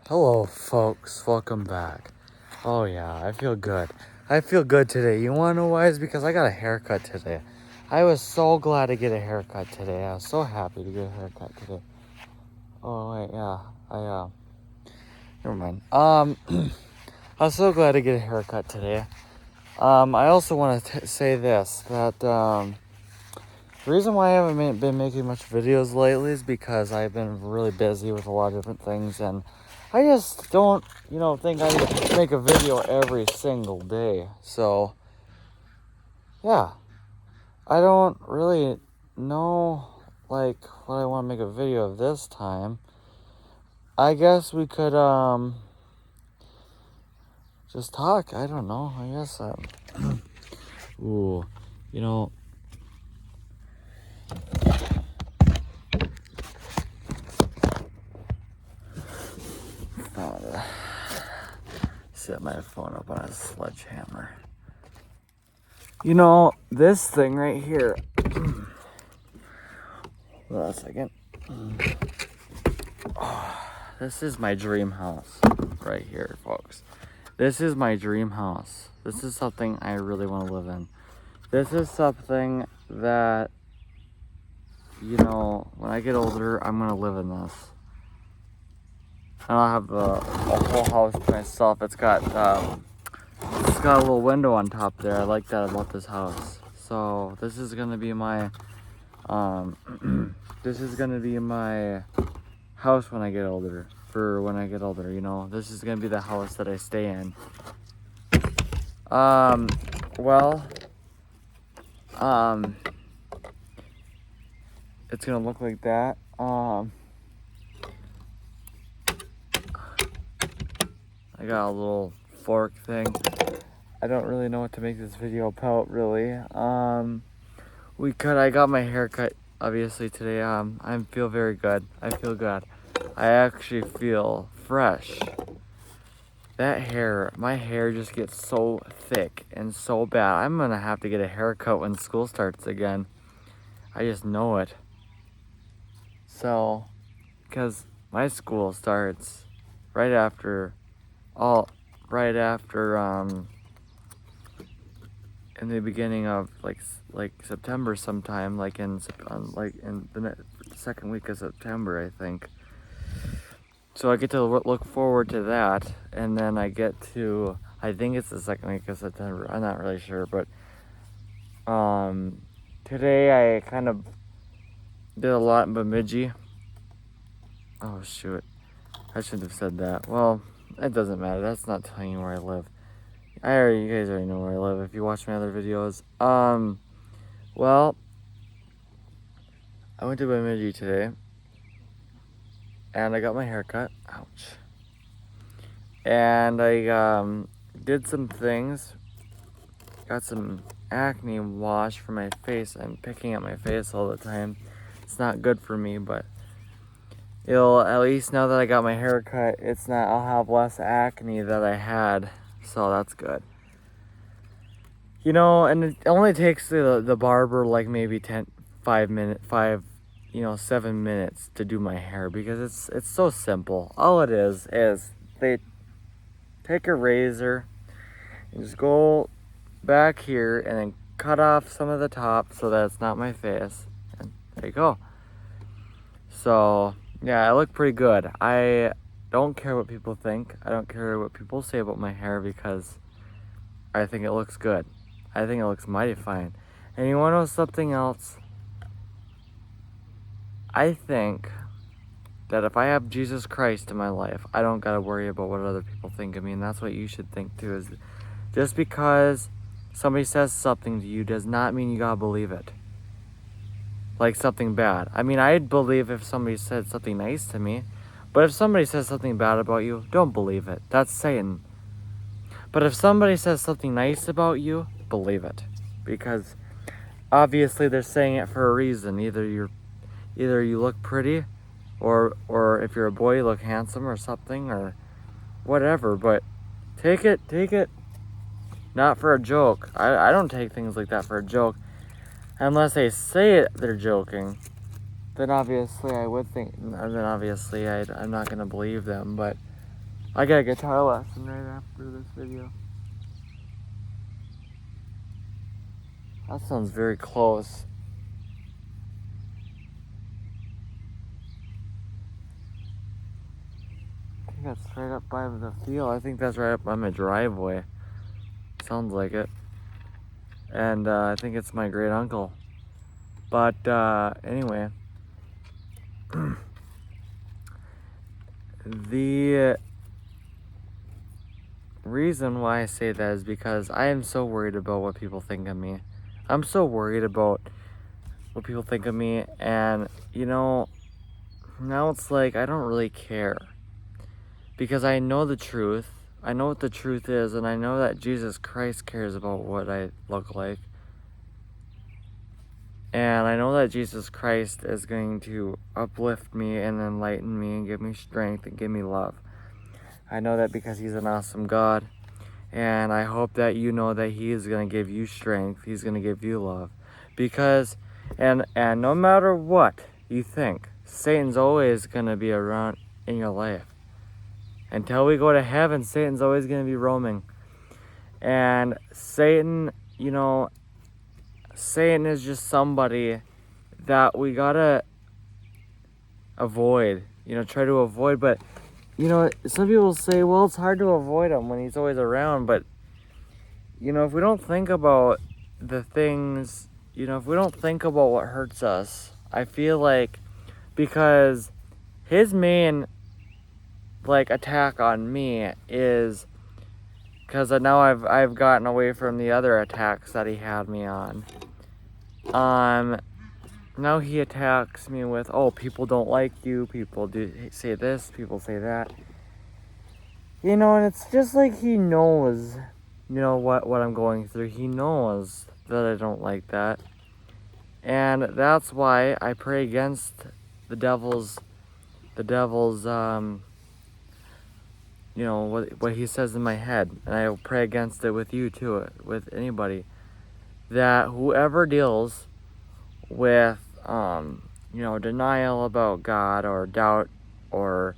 Hello, folks. Welcome back. Oh, yeah, I feel good. I feel good today. You want to know why? It's because I got a haircut today. I was so glad to get a haircut today. I was so happy to get a haircut today. Oh, wait, yeah. Never mind. I was so glad to get a haircut today. I also want to say this, that, the reason why I haven't been making much videos lately is because I've been really busy with a lot of different things, and I just don't, think I make a video every single day. So, yeah, I don't really know, what I want to make a video of this time. I guess we could, just talk. I don't know. I guess, ooh, you know, set my phone up on a sledgehammer. This thing right here. Hold on a second. Oh, this is my dream house right here, folks. This is my dream house. This is something I really want to live in. This is something that, when I get older, I'm going to live in this. And I'll have a whole house to myself. It's got a little window on top there. I like that about this house. So this is going to be my, this is going to be my house when I get older. This is going to be the house that I stay in. It's going to look like that. I got a little fork thing. I don't really know what to make this video about, really. I got my hair cut, obviously, today. I feel very good. I feel good. I actually feel fresh. My hair just gets so thick and so bad. I'm gonna have to get a haircut when school starts again. I just know it. So, because my school starts right after, in the beginning of like September sometime, in the second week of September, I think. So I get to look forward to that, and then I think it's the second week of September. I'm not really sure, but today I kind of did a lot in Bemidji. Oh shoot, I shouldn't have said that. Well, it doesn't matter. That's not telling you where I live. You guys already know where I live if you watch my other videos. Well, I went to Bemidji today, and I got my hair cut. Ouch. And I did some things. Got some acne wash for my face. I'm picking at my face all the time. It's not good for me, but at least now that I got my hair cut, I'll have less acne that I had. So that's good. And it only takes the barber maybe 7 minutes to do my hair, because it's so simple. All it is they take a razor and just go back here and then cut off some of the top so that it's not my face. And there you go. So, yeah, I look pretty good. I don't care what people think. I don't care what people say about my hair, because I think it looks good. I think it looks mighty fine. And you want to know something else? I think that if I have Jesus Christ in my life, I don't gotta worry about what other people think of me. And that's what you should think too, is just because somebody says something to you does not mean you gotta believe it. Like something bad. I mean, I'd believe if somebody said something nice to me, but if somebody says something bad about you, don't believe it. That's Satan. But if somebody says something nice about you, believe it. Because obviously they're saying it for a reason. Either you look pretty, or if you're a boy, you look handsome or something, or whatever. But take it not for a joke. I don't take things like that for a joke. Unless they say they're joking, then obviously I would think, then obviously I'm not going to believe them. But I got a guitar lesson right after this video. That sounds very close. I think that's right up by the field. I think that's right up by my driveway. Sounds like it. And I think it's my great uncle. But anyway, the reason why I say that is because I am so worried about what people think of me. I'm so worried about what people think of me, and you know, now it's like I don't really care because I know the truth. I know what the truth is, and I know that Jesus Christ cares about what I look like. And I know that Jesus Christ is going to uplift me and enlighten me and give me strength and give me love. I know that because he's an awesome God. And I hope that you know that he is going to give you strength. He's going to give you love. Because, and no matter what you think, Satan's always going to be around in your life. Until we go to heaven, Satan's always going to be roaming. And Satan, you know, Satan is just somebody that we gotta avoid, try to avoid. But, some people say, well, it's hard to avoid him when he's always around. But, if we don't think about the things, if we don't think about what hurts us, I feel like because his main, attack on me is because now I've gotten away from the other attacks that he had me on. Now he attacks me with, oh, people don't like you, people do say this, people say that. And it's just like he knows, what I'm going through. He knows that I don't like that. And that's why I pray against the devil's, what he says in my head. And I will pray against it with you too, with anybody. That whoever deals with, denial about God or doubt or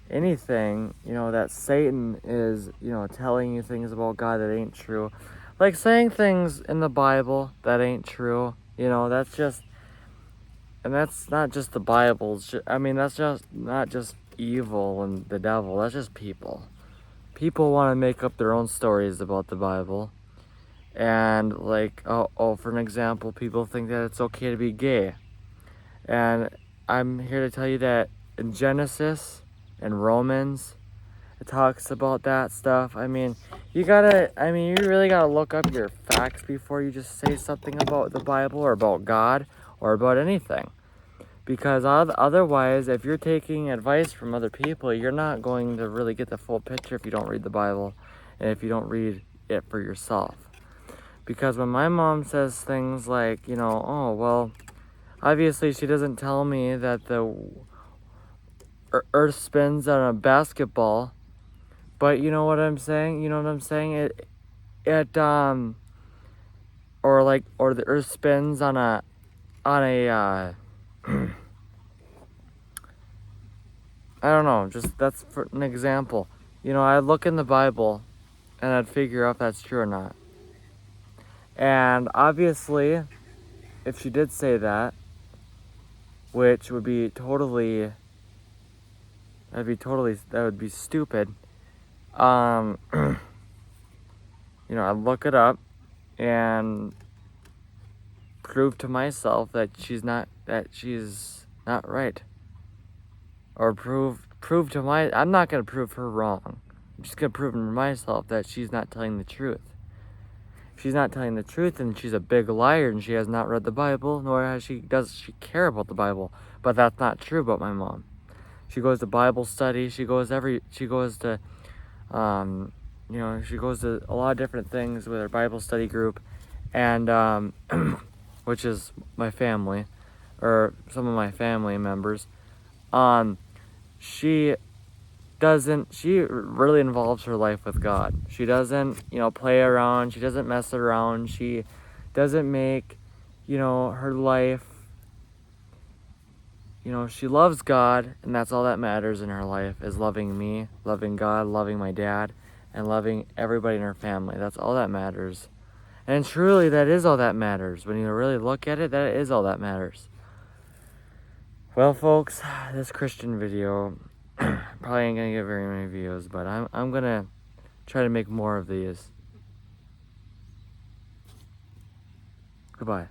anything, that Satan is, telling you things about God that ain't true. Like saying things in the Bible that ain't true, that's just, and that's not just the Bible. That's just not just evil and the devil. That's just people. People want to make up their own stories about the Bible. And for an example, people think that it's okay to be gay. And I'm here to tell you that in Genesis and Romans, it talks about that stuff. You really gotta look up your facts before you just say something about the Bible or about God or about anything. Because otherwise, if you're taking advice from other people, you're not going to really get the full picture if you don't read the Bible and if you don't read it for yourself. Because when my mom says things like, oh, well, obviously she doesn't tell me that the earth spins on a basketball, but you know what I'm saying? You know what I'm saying? Or the earth spins on a I don't know, just that's for an example. I'd look in the Bible and I'd figure out if that's true or not. And obviously, if she did say that, which would be that would be stupid. I'd look it up and prove to myself that she's not right. Or prove to I'm not gonna prove her wrong. I'm just gonna prove to myself that she's not telling the truth. If she's not telling the truth, then she's a big liar and she has not read the Bible, nor does she care about the Bible. But that's not true about my mom. She goes to Bible study, she goes to she goes to a lot of different things with her Bible study group, and which is my family, or some of my family members. She really involves her life with God. She doesn't, play around. She doesn't mess around. She doesn't make, her life, you know, she loves God, and that's all that matters in her life, is loving me, loving God, loving my dad, and loving everybody in her family. That's all that matters. And truly, that is all that matters. When you really look at it, that is all that matters. Well, folks, this Christian video probably ain't gonna get very many views, but I'm gonna try to make more of these. Goodbye.